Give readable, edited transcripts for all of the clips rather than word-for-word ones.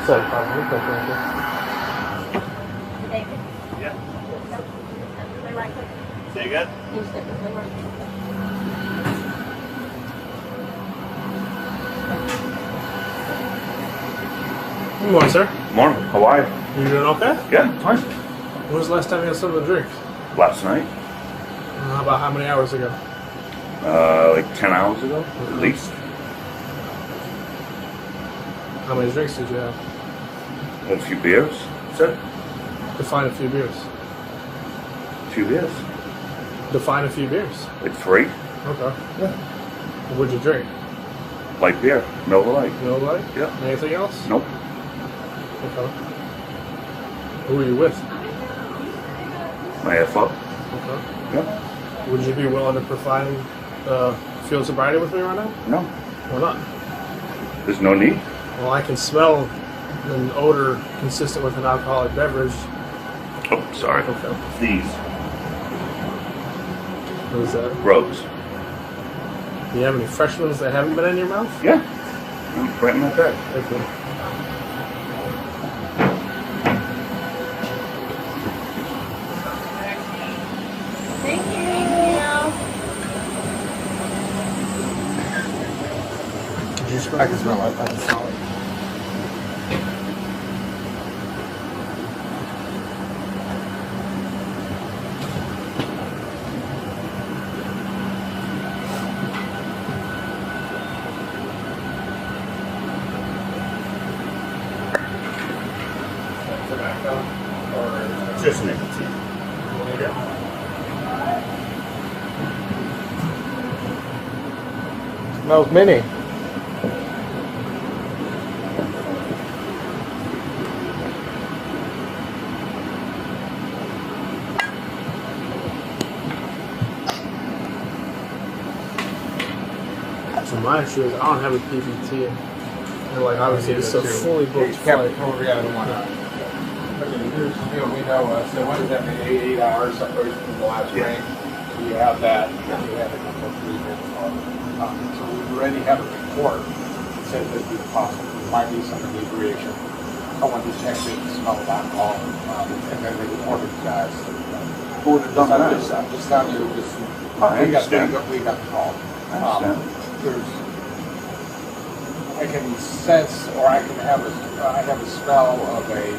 like right David? Yeah. Step right quick. Say again? You step right quick. Good morning, sir. Morning. How are you? You doing okay? Yeah, fine. When was the last time you had something to drink? Last night? About how many hours ago? Like 10 hours ago, at least. How many drinks did you have? A few beers. Said Define a few beers. 2 beers. Define a few beers. Like 3. Okay. Yeah. What'd you drink? Light beer. Miller Lite. No light? Yeah. Anything else? Nope. Okay. Who were you with? My FO. Okay. Yeah. Would you be willing to provide field sobriety with me right now? No. Or not? There's no need. Well, I can smell an odor consistent with an alcoholic beverage. Oh, sorry. Okay. These. What is that? Rose. Do you have any fresh ones that haven't been in your mouth? Yeah. Right in my bag. Okay. Thank you. I can smell it. I can smell it. Just nicotine. Smells mini. So my issue is I don't have a PVT. And like obviously it's a fully booked flight. Yeah, the one. Here's, we know, so what does that mean, 8 hours separated from the last rain? So you have that, and then you have a couple of 3 minutes. So we already have a report that says that it's possible, there might be some inebriation. Someone just checked it, smelled alcohol, and then they reported to guys. Who would have done that? I'm just telling you, I we got the call. I understand. I can sense, or I have a smell of an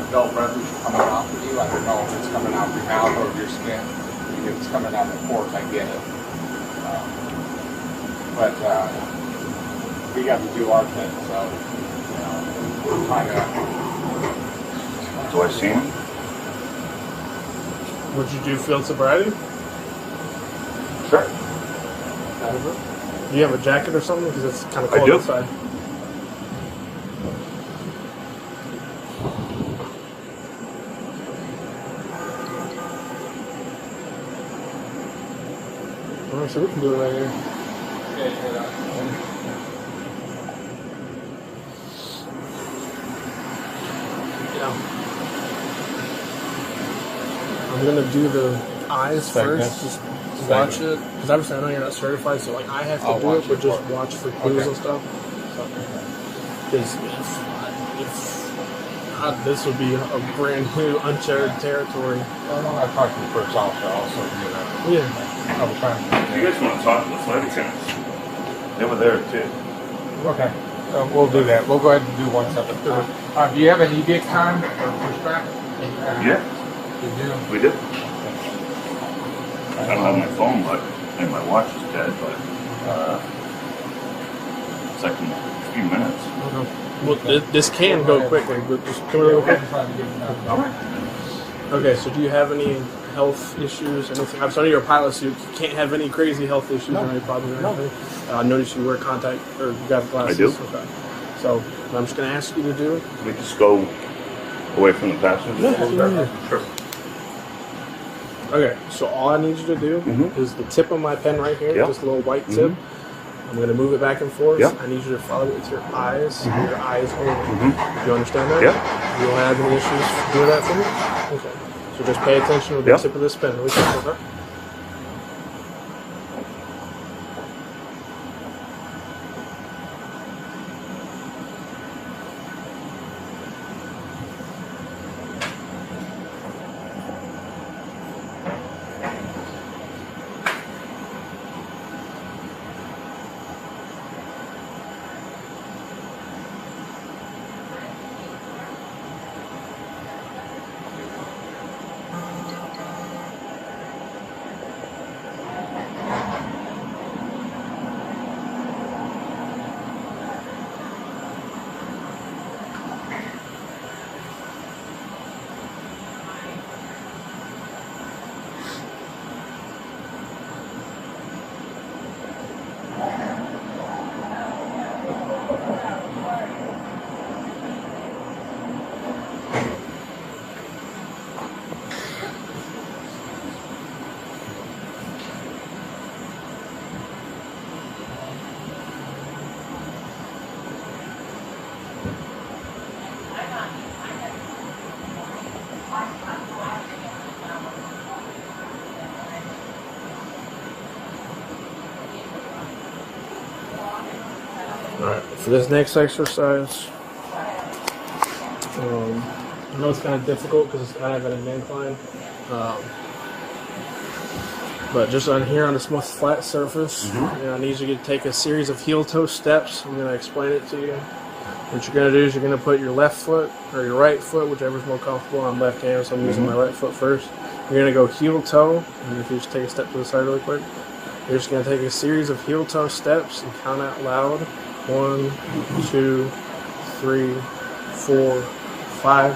adult beverage coming off of you. I don't know if it's coming out of your mouth or your skin. If it's coming out of the pores, I get it. But we got to do our thing, so we're trying to. Do I see him? Would you do field sobriety? Sure. Do you have a jacket or something? Because it's kind of cold I do. outside. Alright, so we can do it right here. Yeah. I'm gonna do the eyes first. Just watch it, because obviously I know you're not certified, so like I have to do it, but just watch for clues and stuff. Because if not, this would be a brand new uncharted territory. I talked to the first officer also. Yeah. I was trying to. You guys want to talk to the flight attendants? They were there too. Okay, we'll do that. We'll go ahead and do one separate. Do you have an edict time or pushback? Yeah, You do? we did. I don't have my phone, but and my watch is dead, but it's like in a few minutes. Well, this can go quickly, but just come real quick. Okay, so do you have any health issues? Anything? I'm sorry, you're a pilot, so you can't have any crazy health issues or any problems or anything. I noticed you wear contact or you got glasses. I do. Okay. So what I'm just going to ask you to do. Can we just go away from the passenger? Yeah. Sure. Okay, so all I need you to do is the tip of my pen right here, Yep. this little white tip. I'm going to move it back and forth. Yep. I need you to follow it with your eyes, your eyes only. You understand that? Yep. You don't have any issues doing that for me? Okay. So just pay attention to the Yep. tip of this pen. Really quick, okay? Alright, for this next exercise, I know it's kind of difficult because it's kind of at an incline. But just on here on this more flat surface, I need you to take a series of heel-toe steps. I'm going to explain it to you. What you're going to do is you're going to put your left foot or your right foot, whichever's more comfortable. I'm left-handed, so I'm using my right foot first. You're going to go heel-toe, and if you just take a step to the side really quick, you're just going to take a series of heel-toe steps and count out loud. 1, 2, 3, 4, 5.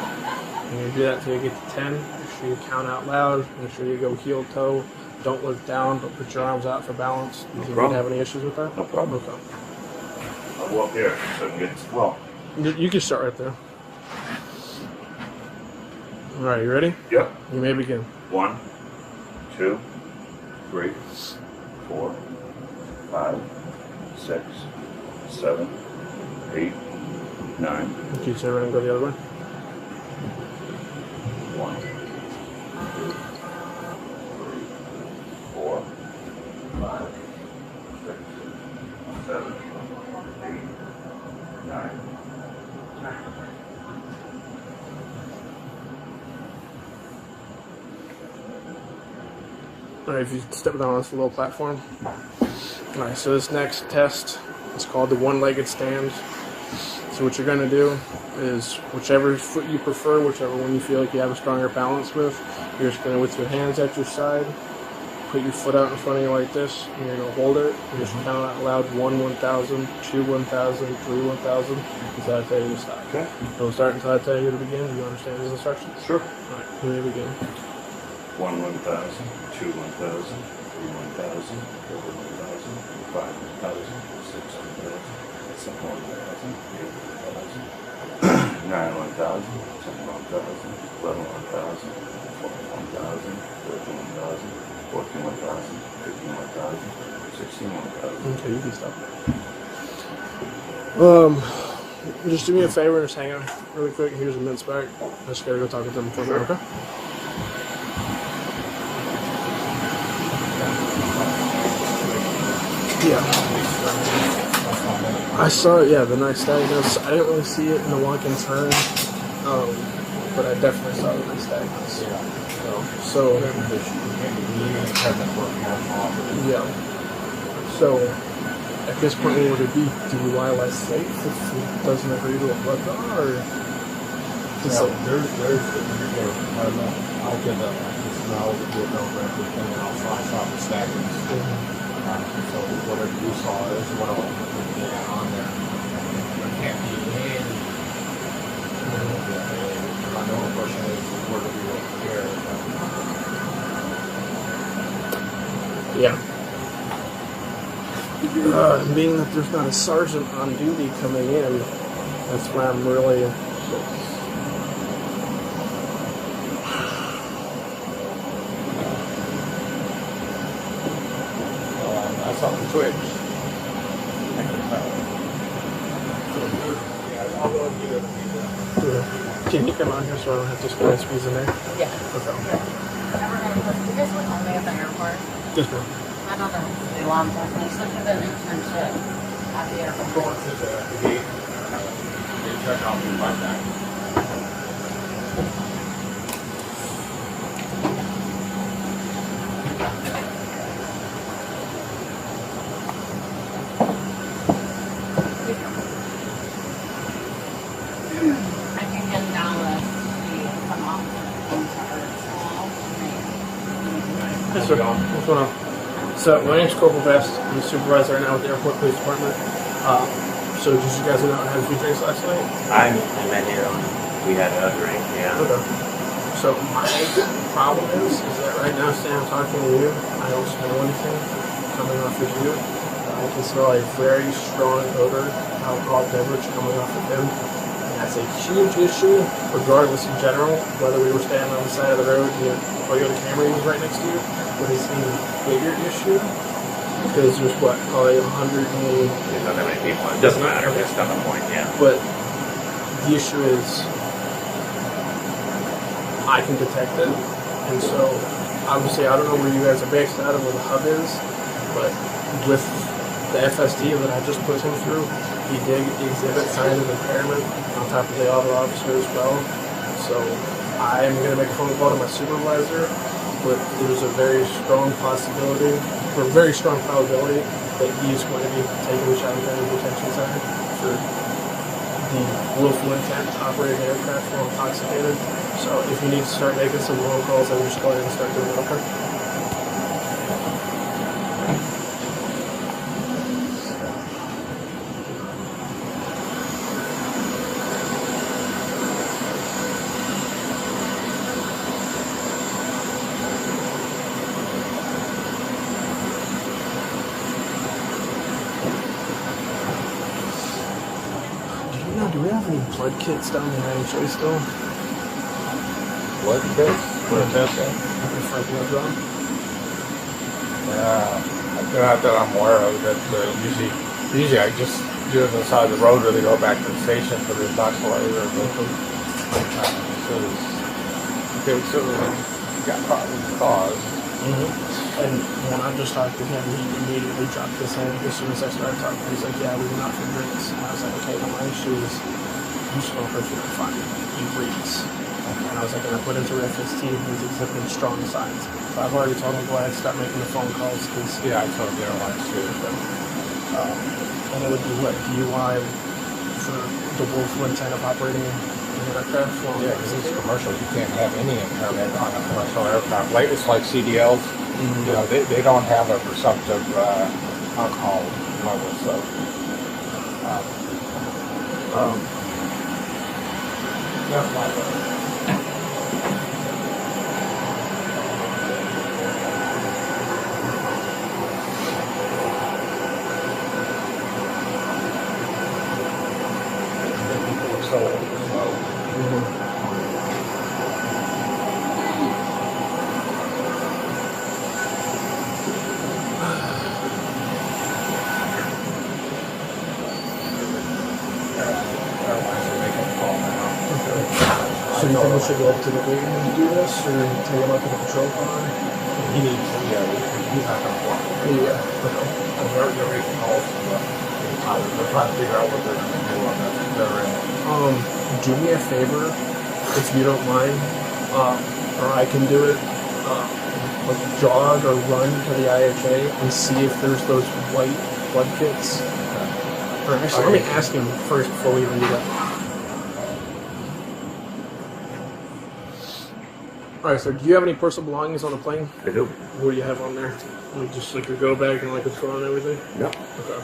And you do that until you get to 10. Make sure you count out loud. Make sure you go heel-toe. Don't look down, but put your arms out for balance. Do you have any issues with that? No problem. Okay. I'll go up here so I can get, well. You can start right there. Alright, you ready? Yep. You may begin. 1, 2, 3, 4, 5, 6, 7, 8, 9. Can you turn around and go the other way? 1, 2, 3, 4, 5, 6, 7, 8, 9. Alright, if you step down on this little platform. Alright, so this next test is called the one-legged stand. So what you're going to do is whichever foot you prefer, whichever one you feel like you have a stronger balance with, you're just going to, with your hands at your side, put your foot out in front of you like this, and you're going to hold it, and just count out loud 1, 1,000, 2, 1,000, 3, 1,000, until I tell you to stop. Okay. Don't start until I tell you to begin. Do you understand these instructions? Sure. Alright, you may begin. 1, 1,000, 2, 1,000, 3, 1,000, 4, 1,000, 5, 1,000, 6, 1,000, 7, 1,000, 8, 1,000, 9, 1,000, 10, 1,000, 11, 1,000, 12, 1,000, 13, 1,000, 14, 1,000, 15, 1,000, 16, 1,000. Okay, you can stop. Just do me a favor and just hang on really quick. Here's a mince back. I just gotta go talk with them for a minute, okay? Yeah. I saw it, yeah, the nice diagnosis. I didn't really see it in the walk and turn, but I definitely saw the nice diagnosis. So, yeah. So, at this point, would it be DUI less safe if it doesn't agree to a blood draw, or? I'll get the smell of the no record thing, and I'll flash off the stackings. So whatever you saw is what I'll get on there. It can't be in. I know the question is where do we look here? Yeah. Being that there's not a sergeant on duty coming in, that's why I'm really. I saw the twitch. Can you come on here so I don't have to squeeze in there? Yeah. Okay. You guys were only at the airport. Yes, ma'am. I know that was a long time. I still did an internship at the airport. Going to the gate. They check out and find that. I can get down with some officers Yes, sir. What's going on? So, my name's Corporal Best. I'm the supervisor right now with the Airport Police Department. So, did you guys go out and have a few drinks last night? I met here. We had a drink, yeah. Okay. So, my problem is that right now, Sam, I'm talking to you, I don't smell anything coming off of you. I can smell a very strong odor, alcohol beverage coming off of him. And that's a huge issue, regardless in general, whether we were standing on the side of the road, Toyota Camry was right next to you, but it's an even bigger issue, because there's what, probably 100 and... There's not that many people. It doesn't matter. That's not the point, yeah. But the issue is, I can detect it, and so, obviously, I don't know where you guys are based out of, where the hub is, but with the FSD that I just put him through, he did exhibit signs of impairment on top of the other officer as well. So I'm going to make a phone call to my supervisor, but there's a very strong possibility, or a very strong probability, that he's going to be taken to Chatham County Detention Center for the willful intent to operate an aircraft while intoxicated. So if you need to start making some phone calls, I would just go ahead and start doing it, okay? Do we have any blood kits down the IHA still? Blood test? Blood test? For blood draw? Not that I'm aware of. That usually I just do it on the side of the road, or they go back to the station for the intoxicator. So you got probably cause. And when I just talked to him, he immediately dropped his hand as soon as I started talking. He's like, yeah, we were not for drinks. And I was like, okay, well, my issue is you smoke or you're fine. You breathe. And I was like, and I put into FST, he's exhibiting strong signs. So I've already told him to go ahead and start making the phone calls. Cause, Yeah, I told the airlines too. And it would be what, DUI for the willful intent of operating an aircraft? Well, Yeah, because it's commercial. You can't have any impairment on a commercial aircraft. Like, it's like CDLs. You know, they don't have a presumptive alcohol level, so. That's my bad. So you think we should go up to the gate and do this, or take him up to the patrol car? He needs to, he's not going to walk. Yeah. They're making calls. They're trying to figure out what they're going to do on that. Do me a favor, if you don't mind, or I can do it, like jog or run to the IHA and see if there's those white blood kits. Or actually, let me ask him first before we even do that. Alright, so do you have any personal belongings on the plane? I do. What do you have on there? Like just like your go bag and like a phone and everything? Yep. Okay.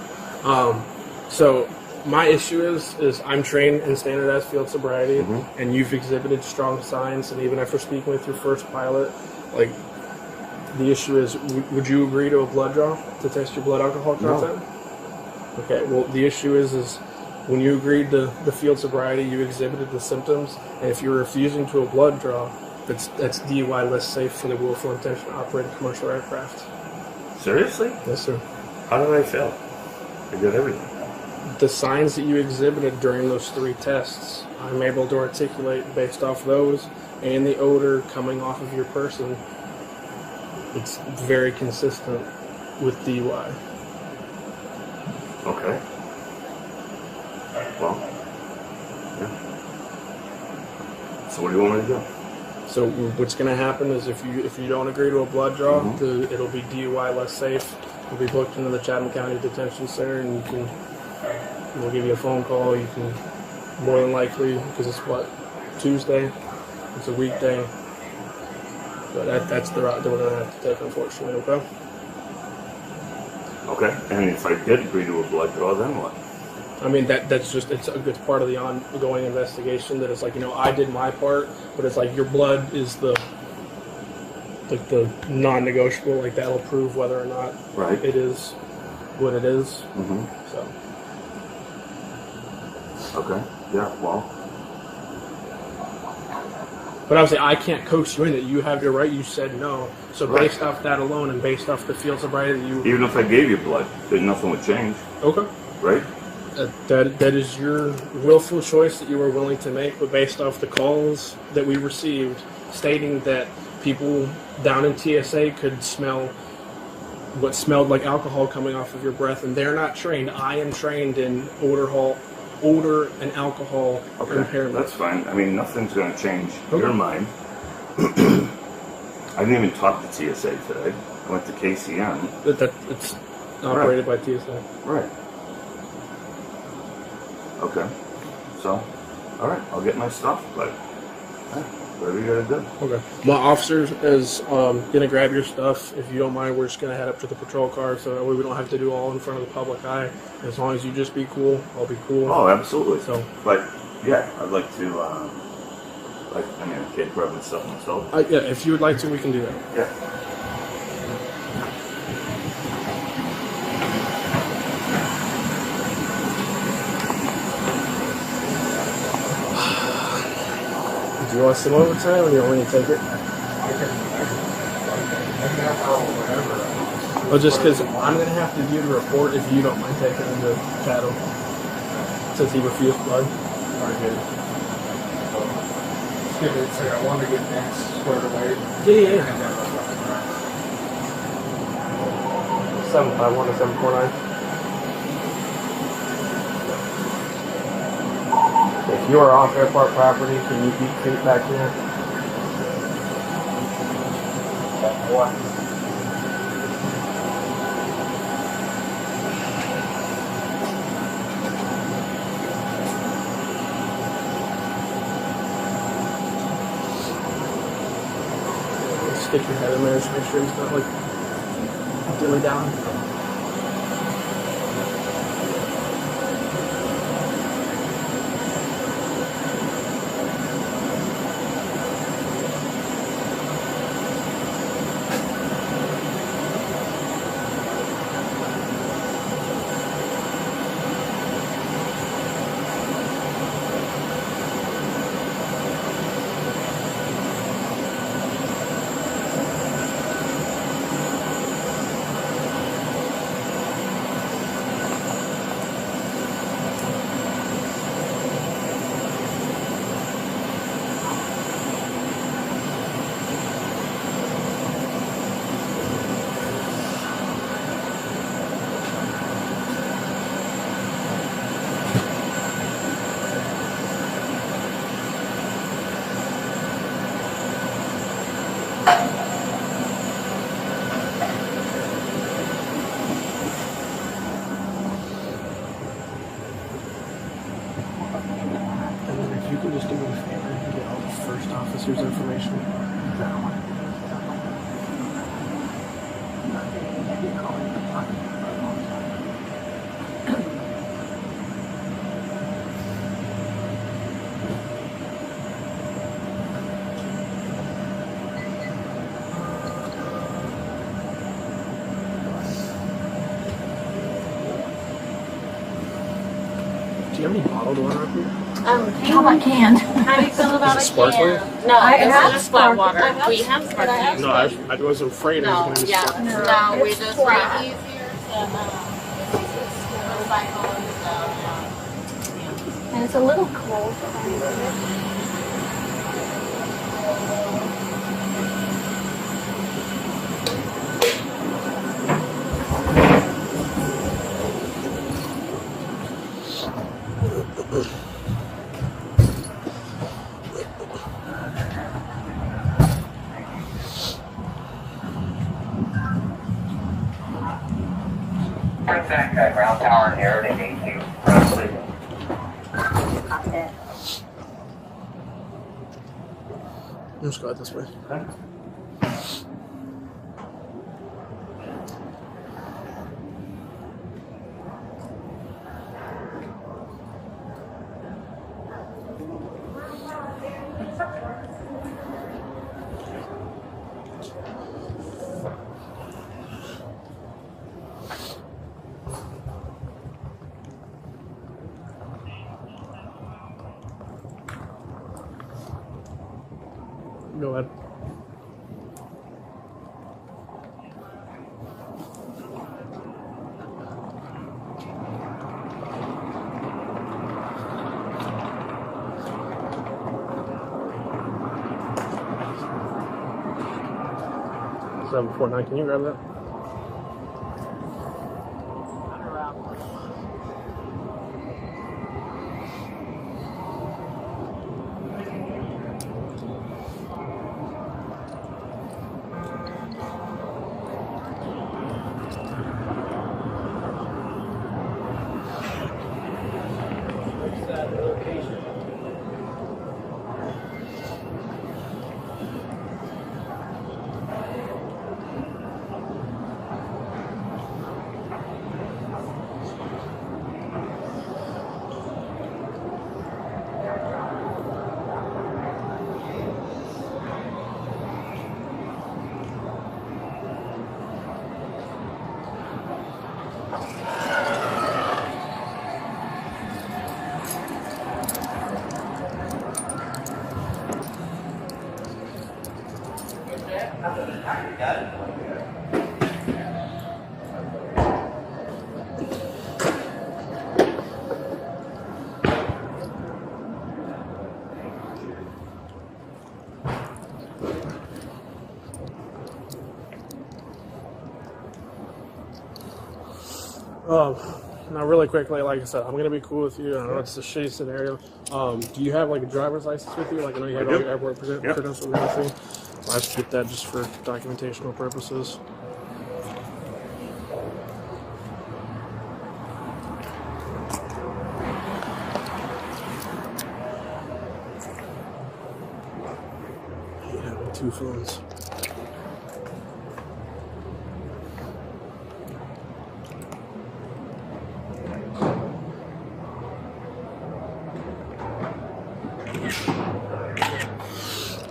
So my issue is I'm trained in standardized field sobriety, and you've exhibited strong signs, and even after speaking with your first pilot, like the issue is, would you agree to a blood draw to test your blood alcohol content? No. Okay. Well, the issue is when you agreed to the field sobriety, you exhibited the symptoms, and if you're refusing to a blood draw, that's DUI less safe for the willful intention to operate a commercial aircraft. Seriously? Yes, sir. How did I fail? I did everything. The signs that you exhibited during those 3 tests, I'm able to articulate based off those and the odor coming off of your person. It's very consistent with DUI. Okay. Well, yeah. So what do you want me to do? So what's going to happen is if you don't agree to a blood draw, it'll be DUI less safe. You'll be booked into the Chatham County Detention Center, and we'll give you a phone call. You can more than likely, because it's Tuesday. It's a weekday. But that's the route that we're going to have to take, unfortunately. Okay. Okay. And if I did agree to a blood draw, then what? I mean, it's a part of the ongoing investigation that it's like, I did my part, but it's like your blood is the non-negotiable, like that'll prove whether or not it is what it is. So. Okay. Yeah, well. But obviously I can't coax you in it. You have your right, you said no. So based off that alone and based off the field sobriety that you... Even if I gave you blood, then nothing would change. Okay. Right? That is your willful choice that you were willing to make, but based off the calls that we received stating that people down in TSA could smell what smelled like alcohol coming off of your breath, and they're not trained. I am trained in odor and alcohol impairment. That's fine. I mean, nothing's going to change your mind. I didn't even talk to TSA today. I went to KCM. It's operated by TSA. Right. Okay. So, all right, I'll get my stuff, but whatever you gotta do. Okay. My officer is gonna grab your stuff. If you don't mind, we're just gonna head up to the patrol car, so that way we don't have to do all in front of the public eye. As long as you just be cool, I'll be cool. Oh, absolutely. So, but yeah, I'd like to. I can't grab my stuff myself. yeah, if you would like to, we can do that. Yeah. Do you want some overtime, or do you want me to take it? Well, just because I'm going to have to do the report if you don't mind taking him to cattle, since he refused blood. Give it a second. I want to get things squared away. Yeah. 751 to 749. If you are off airport property, can you keep feet back here? What? Stick your head in there, just make sure he's not like dilly down. Officer's information. Do you have any bottled water up here? How about canned? How do you feel about Is it sparkling? No, I this have is just flat sparkling. water. We have sparkling. No, I wasn't afraid it was going to be sparkling. No, we It's just flat. make easier to recycle and stuff. Yeah. And it's a little cold. Ground tower here, they need to Let's go out this way. Okay. Go ahead. Can you grab that? Now really quickly, like I said, I'm gonna be cool with you. I know it's a shitty scenario. Do you have like a driver's license with you? Like I know you have all your airport credentials and everything. So I should get that just for documentational purposes. You have 2 phones.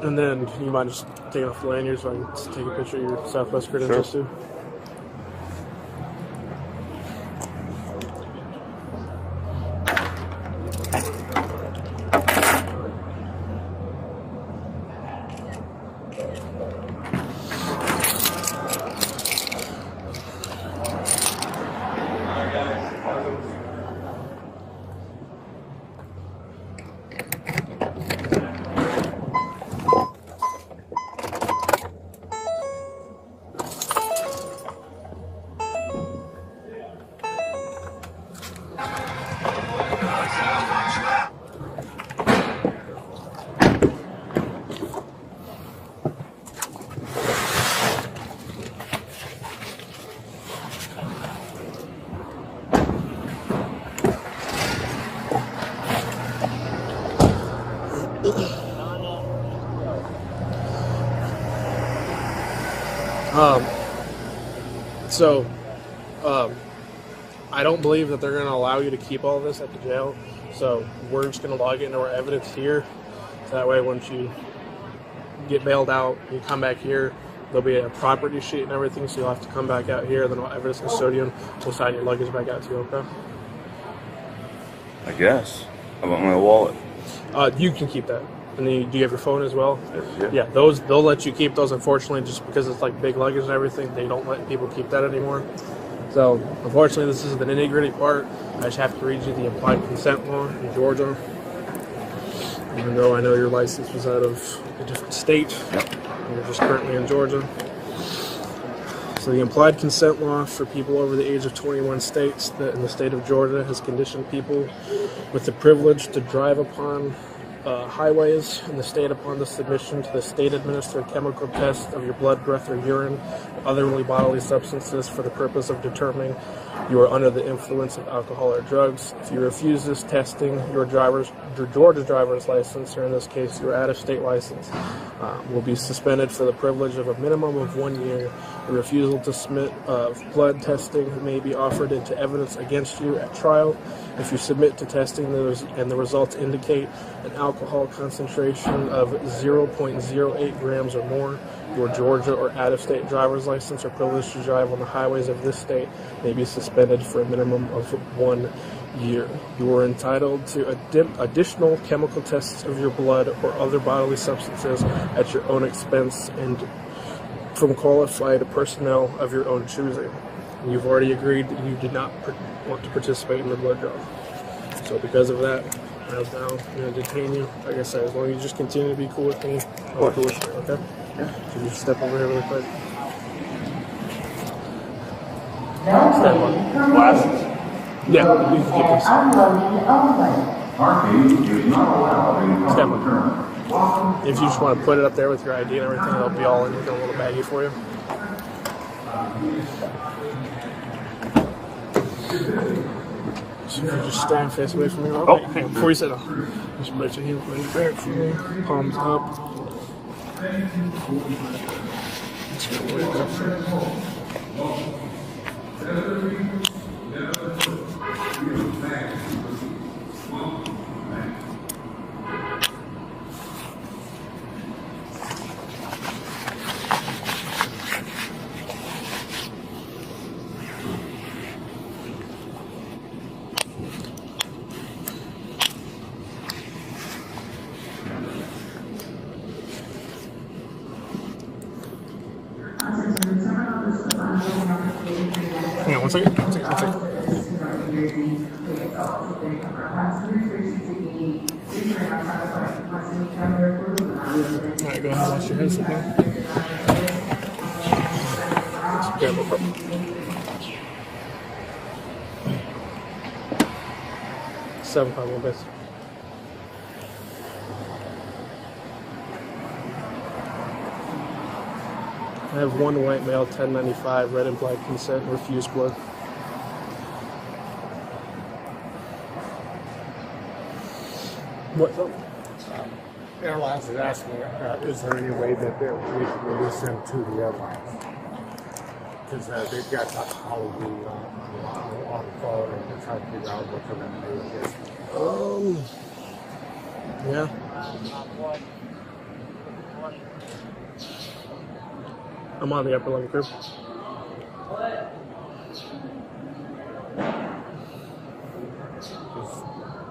And then you mind just taking off the lanyard so I can just take a picture of your Southwest credentials too? I don't believe that they're going to allow you to keep all this at the jail. So we're just going to log it into our evidence here. So that way, once you get bailed out, you come back here, there'll be a property sheet and everything. So you'll have to come back out here. Then our evidence custodian will sign your luggage back out to you. Okay? I guess. I want my wallet. You can keep that. And then do you have your phone as well? Yeah. Yeah, those they'll let you keep those. Unfortunately, just because it's like big luggage and everything, they don't let people keep that anymore. So unfortunately, this is the nitty-gritty part. I just have to read you the implied consent law in Georgia. Even though I know your license was out of a different state, you're just currently in Georgia. So the implied consent law for people over the age of 21 states that in the state of Georgia has conditioned people with the privilege to drive upon highways in the state upon the submission to the state-administered chemical test of your blood, breath, or urine, or other bodily substances for the purpose of determining you are under the influence of alcohol or drugs. If you refuse this testing, your Georgia driver's license, or in this case your out-of-state license, will be suspended for the privilege of a minimum of 1 year. A refusal to submit blood testing may be offered into evidence against you at trial. If you submit to testing and the results indicate an alcohol concentration of 0.08 grams or more, your Georgia or out-of-state driver's license or privilege to drive on the highways of this state may be suspended for a minimum of 1 year. You are entitled to additional chemical tests of your blood or other bodily substances at your own expense and from qualified personnel of your own choosing. You've already agreed that you did not want to participate in the blood draw. So because of that, I'm now going to detain you. Like I said, as long as you just continue to be cool with me, I'm cool with you, okay? Yeah. So you just step over here really quick. Step on. Glasses. Yeah, you can get this. Parking is not allowed in Step public terminals. on. If you just want to put it up there with your ID and everything, it'll be all in a little baggie for you. So if you just stand face away from me. Oh, hang on, before you sit down. Just put your hands right back for me. Palms up. Just go way up. Hang on, one second. One second. Alright, go ahead and wash your hands. Yeah, no problem. Seven five one base. I have one white male, 1095, red implied consent, refuse blood. What's up? Airlines had asked me, is there any way that we can release them to the airlines? Because they've got toxicology on the phone and they're trying to figure out what they're going to do with this. Yeah. I'm on the upper level crew.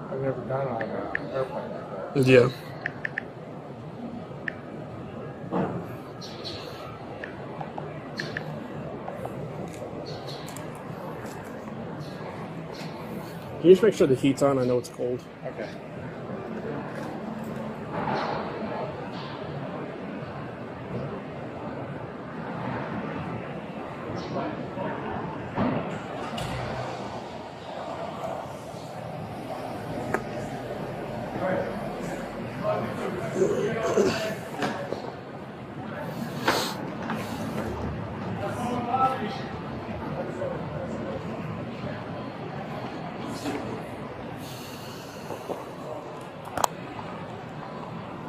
I've never done on an airplane like that. Yeah. Can you just make sure the heat's on? I know it's cold. Okay.